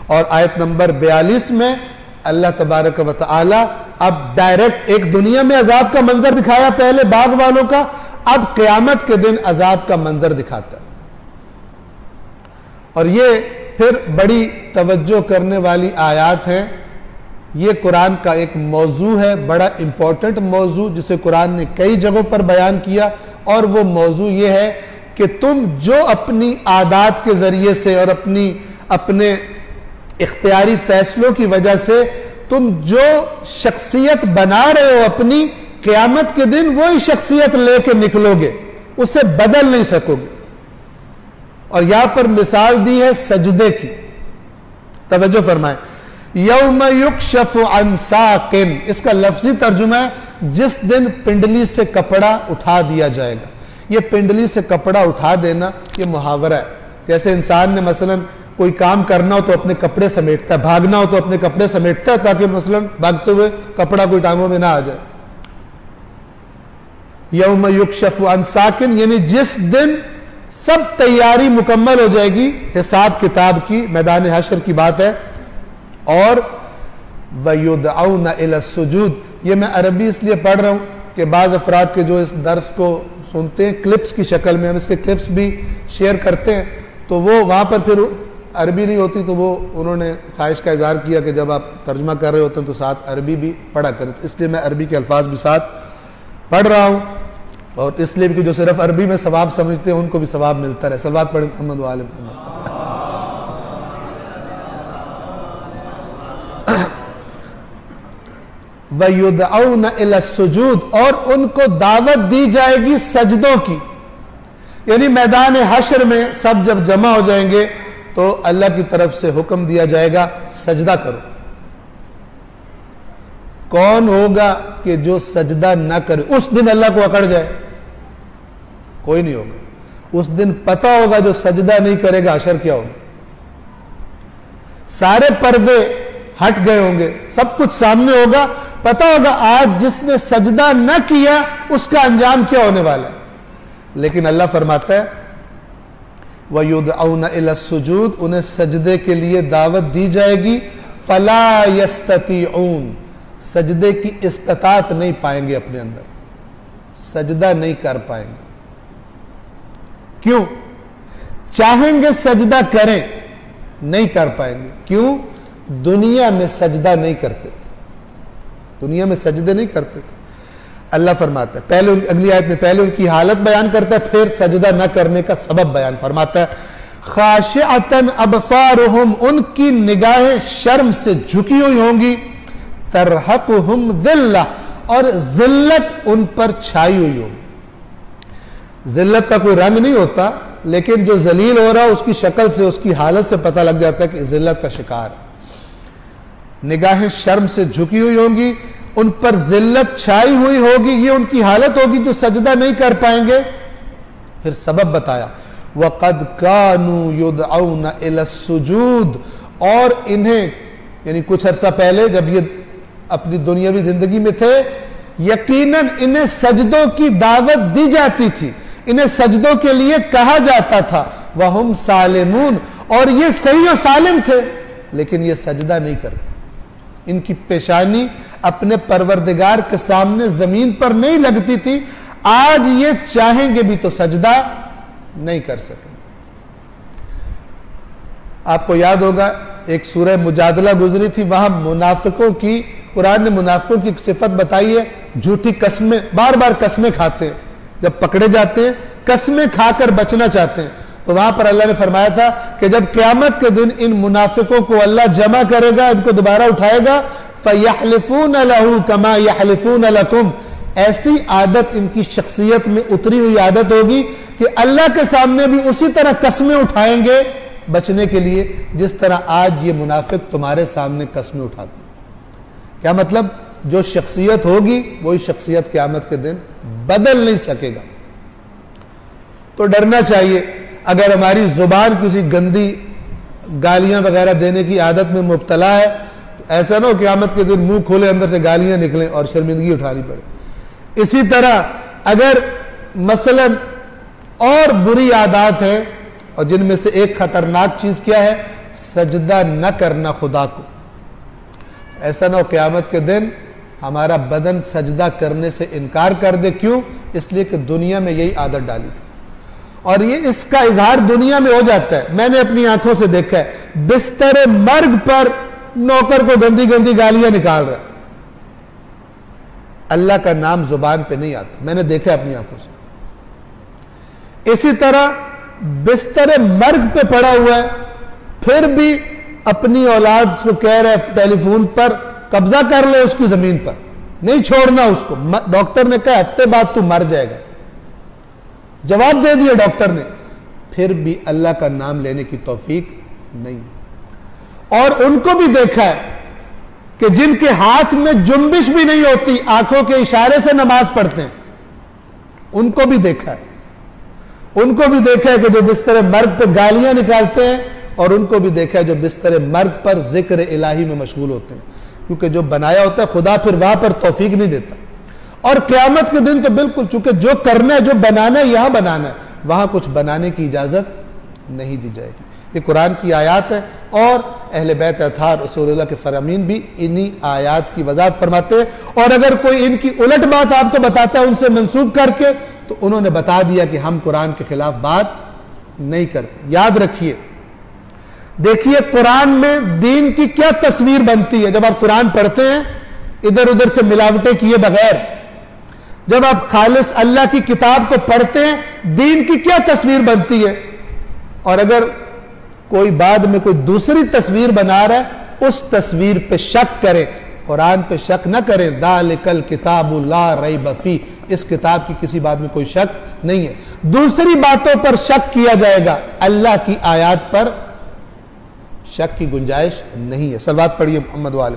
और आयत नंबर 42 में अल्लाह तबारक व तआला अब डायरेक्ट एक दुनिया में अजाब का मंजर दिखाया पहले बाग वालों का, अब क़यामत के दिन अजाब का मंजर दिखाता है। और ये फिर बड़ी तवज्जो करने वाली आयात हैं। ये कुरान का एक मौजू है, बड़ा इंपॉर्टेंट मौजू, जिसे कुरान ने कई जगहों पर बयान किया। और वो मौजू ये है कि तुम जो अपनी आदात के जरिए से और अपने इख्तियारी फैसलों की वजह से तुम जो शख्सियत बना रहे हो अपनी, क़यामत के दिन वही शख्सियत लेके निकलोगे, उसे बदल नहीं सकोगे। और यहां पर मिसाल दी है सजदे की, तवज्जो फरमाएं। यौम युक्शफु अन साकिन, इसका लफ्जी तर्जुमा है जिस दिन पिंडली से कपड़ा उठा दिया जाएगा। ये पिंडली से कपड़ा उठा देना ये मुहावरा है। जैसे इंसान ने मसलन कोई काम करना हो तो अपने कपड़े समेटता है, भागना हो तो अपने कपड़े समेटता है ताकि मसलन भागते हुए कपड़ा कोई टांगों में ना आ जाए। यौम युक्शफु अन साकिन यानी जिस दिन सब तैयारी मुकम्मल हो जाएगी हिसाब किताब की, मैदान हशर की बात है। और वयुदऔन इला सुजूद, ये मैं अरबी इसलिए पढ़ रहा हूं कि बाज़ अफराद के जो इस दर्स को सुनते हैं क्लिप्स की शक्ल में, हम इसके क्लिप्स भी शेयर करते हैं, तो वो वहां पर फिर अरबी नहीं होती, तो वो उन्होंने ख्वाहिश का इजहार किया कि जब आप तर्जमा कर रहे होते हैं तो साथ अरबी भी पढ़ा करें। तो इसलिए मैं अरबी के अल्फाज भी साथ पढ़ रहा हूं, और इसलिए भी कि जो सिर्फ अरबी में सवाब समझते हैं उनको भी सवाब मिलता रहे। सलवात पढ़ें मोहम्मद वाले मोहम्मद। वयुदऔन इला सुजूद, और उनको दावत दी जाएगी सजदों की। यानी मैदान हशर में सब जब जमा हो जाएंगे तो अल्लाह की तरफ से हुक्म दिया जाएगा सजदा करो। कौन होगा कि जो सजदा ना करे? उस दिन अल्लाह को अकड़ जाए, कोई नहीं होगा। उस दिन पता होगा जो सजदा नहीं करेगा हशर क्या होगा। सारे पर्दे हट गए होंगे, सब कुछ सामने होगा, पता होगा आज जिसने सजदा न किया उसका अंजाम क्या होने वाला है। लेकिन अल्लाह फरमाता है वयुदऔन इला सुजूद, उन्हें सजदे के लिए दावत दी जाएगी। फला यस्ततीऊन, सजदे की इस्तात नहीं पाएंगे, अपने अंदर सजदा नहीं कर पाएंगे। क्यों? चाहेंगे सजदा करें, नहीं कर पाएंगे। क्यों? दुनिया में सजदा नहीं करते थे, दुनिया में सजदे नहीं करते थे। अल्लाह फरमाता है पहले, अगली आयत में पहले उनकी हालत बयान करता है, फिर सजदा न करने का सबब बयान फरमाता है। खाशिअतन अबसारुहुम, उनकी निगाहें शर्म से झुकी हुई होंगी। तरहकुहुम ज़िल्ला, और जिल्लत उन पर छाई हुई होगी। जिल्लत का कोई रंग नहीं होता, लेकिन जो जलील हो रहा है उसकी शक्ल से, उसकी हालत से पता लग जाता है कि जिल्लत का शिकार है। निगाहें शर्म से झुकी हुई होंगी, उन पर जिल्लत छाई हुई होगी, ये उनकी हालत होगी जो सजदा नहीं कर पाएंगे। फिर सबब बताया वक़द कानू युदऔन इला सुजूद, और इन्हें यानी कुछ अरसा पहले जब ये अपनी दुनियावी जिंदगी में थे, यकीनन इन्हें सजदों की दावत दी जाती थी, इन्हें सजदों के लिए कहा जाता था। वहुम सालिमून, और ये सही और सालिम थे, लेकिन ये सजदा नहीं करते। इनकी पेशानी अपने परवरदिगार के सामने जमीन पर नहीं लगती थी। आज ये चाहेंगे भी तो सजदा नहीं कर सके। आपको याद होगा एक सूरह मुजादला गुजरी थी, वहां मुनाफिकों की, कुरान ने मुनाफिकों की एक सिफत बताई है, झूठी कस्में, बार बार कस्में खाते हैं, जब पकड़े जाते हैं कस्में खाकर बचना चाहते हैं। तो वहां पर अल्लाह ने फरमाया था कि जब क़यामत के दिन इन मुनाफिकों को अल्लाह जमा करेगा, इनको दोबारा उठाएगा, फयहलिफून लहू कमा यहलिफून लकुम, ऐसी आदत इनकी शख्सियत में उतरी हुई आदत होगी कि अल्लाह के सामने भी उसी तरह कस्में उठाएंगे बचने के लिए, जिस तरह आज ये मुनाफिक तुम्हारे सामने कस्में उठाते। क्या मतलब? जो शख्सियत होगी वही शख्सियत क़यामत के दिन बदल नहीं सकेगा। तो डरना चाहिए। अगर हमारी जुबान किसी गंदी गालियां वगैरह देने की आदत में मुब्तला है, तो ऐसा ना हो क़यामत के दिन मुंह खोले अंदर से गालियां निकलें और शर्मिंदगी उठानी पड़े। इसी तरह अगर मसलन और बुरी आदत है, और जिनमें से एक खतरनाक चीज क्या है सजदा न करना खुदा को। ऐसा ना हो क़यामत के दिन हमारा बदन सजदा करने से इनकार कर दे। क्यों? इसलिए कि दुनिया में यही आदत डाली थी, और ये इसका इजहार दुनिया में हो जाता है। मैंने अपनी आंखों से देखा है, बिस्तर मर्ग पर नौकर को गंदी गंदी गालियां निकाल रहा है, अल्लाह का नाम जुबान पे नहीं आता। मैंने देखा अपनी आंखों से। इसी तरह बिस्तर मर्ग पे पड़ा हुआ है, फिर भी अपनी औलाद को कह रहा है टेलीफोन पर कब्जा कर ले उसकी जमीन पर, नहीं छोड़ना उसको। डॉक्टर ने कहा हफ्ते बाद तू मर जाएगा, जवाब दे दिया डॉक्टर ने, फिर भी अल्लाह का नाम लेने की तौफीक नहीं। और उनको भी देखा है कि जिनके हाथ में जुम्बिश भी नहीं होती, आंखों के इशारे से नमाज पढ़ते हैं, उनको भी देखा है। उनको भी देखा है कि जो बिस्तर मर्ग पर गालियां निकालते हैं, और उनको भी देखा है जो बिस्तर मर्ग पर जिक्र इलाही में मशगूल होते हैं, क्योंकि जो बनाया होता है खुदा फिर वहां पर तौफीक नहीं देता। और क़यामत के दिन तो बिल्कुल, चूंकि जो करना है, जो बनाना है, यहां बनाना है, वहां कुछ बनाने की इजाजत नहीं दी जाएगी। ये कुरान की आयत है, और अहले बैत अथार रसूलुल्लाह के फरामीन भी इन्हीं आयत की वजाहत फरमाते हैं। और अगर कोई इनकी उलट बात आपको बताता है उनसे मंसूब करके, तो उन्होंने बता दिया कि हम कुरान के खिलाफ बात नहीं करते। याद रखिए, देखिए कुरान में दीन की क्या तस्वीर बनती है जब आप कुरान पढ़ते हैं इधर उधर से मिलावटें किए बगैर। जब आप खालिस अल्लाह की किताब को पढ़ते हैं, दीन की क्या तस्वीर बनती है। और अगर कोई बाद में कोई दूसरी तस्वीर बना रहा है, उस तस्वीर पे शक करें, कुरान पे शक न करें। ज़ालिकल किताबु ला रैब फीह, इस किताब की किसी बात में कोई शक नहीं है। दूसरी बातों पर शक किया जाएगा, अल्लाह की आयत पर शक की गुंजाइश नहीं है। सलवात पढ़िए मोहम्मद वाले।